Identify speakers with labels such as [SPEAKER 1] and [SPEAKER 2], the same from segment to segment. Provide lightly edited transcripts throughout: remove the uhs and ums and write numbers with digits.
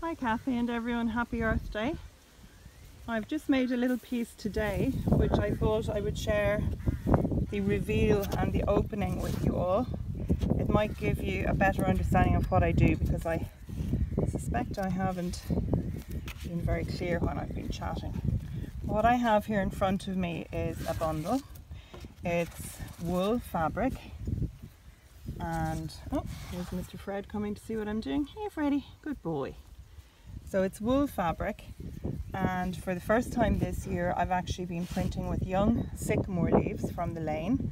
[SPEAKER 1] Hi Cathy and everyone, happy Earth Day. I've just made a little piece today which I thought I would share the reveal and the opening with you all. It might give you a better understanding of what I do, because I suspect I haven't been very clear when I've been chatting. What I have here in front of me is a bundle. It's wool fabric, and oh, here's Mr. Fred coming to see what I'm doing. Hey Freddy, good boy. So it's wool fabric, and for the first time this year I've actually been printing with young sycamore leaves from the lane,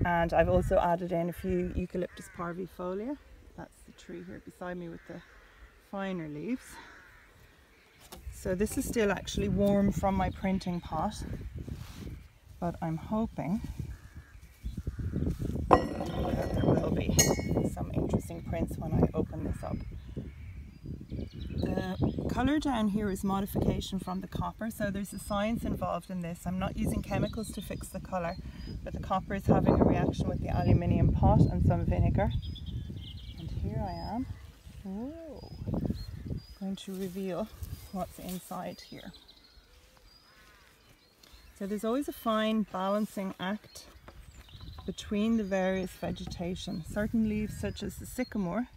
[SPEAKER 1] and I've also added in a few Eucalyptus parvifolia. That's the tree here beside me with the finer leaves. So this is still actually warm from my printing pot, but I'm hoping that there will be some interesting prints when I open this up. The colour down here is modification from the copper, so there's a science involved in this. I'm not using chemicals to fix the colour, but the copper is having a reaction with the aluminium pot and some vinegar. And here I am. Whoa. Going to reveal what's inside here. So there's always a fine balancing act between the various vegetation. Certain leaves, such as the sycamore,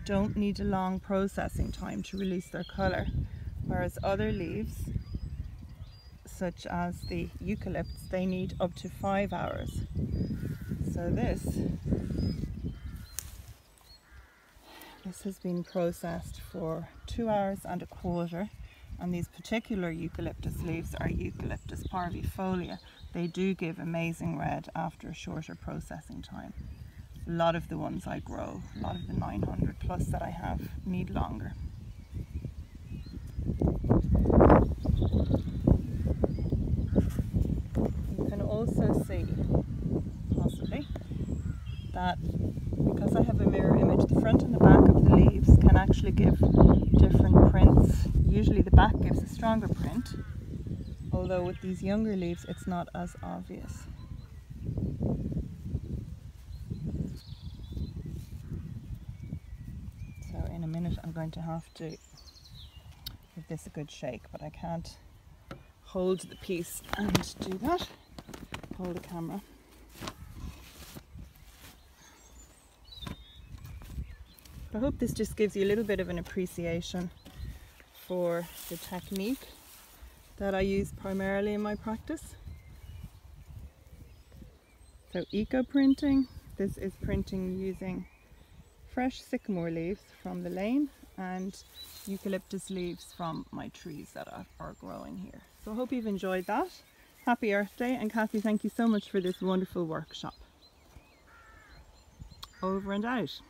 [SPEAKER 1] don't need a long processing time to release their colour, whereas other leaves, such as the eucalypts, they need up to 5 hours. So this has been processed for 2 hours and a quarter, and these particular eucalyptus leaves are Eucalyptus parvifolia. They do give amazing red after a shorter processing time. A lot of the ones I grow, a lot of the 900 plus that I have, need longer. You can also see, possibly, that because I have a mirror image, the front and the back of the leaves can actually give different prints. Usually the back gives a stronger print, although with these younger leaves it's not as obvious. So in a minute I'm going to have to give this a good shake, but I can't hold the piece and do that. Hold the camera. I hope this just gives you a little bit of an appreciation for the technique that I use primarily in my practice. So eco printing, this is printing using fresh sycamore leaves from the lane and eucalyptus leaves from my trees that are growing here. So I hope you've enjoyed that. Happy Earth Day, and Cathy, thank you so much for this wonderful workshop. Over and out.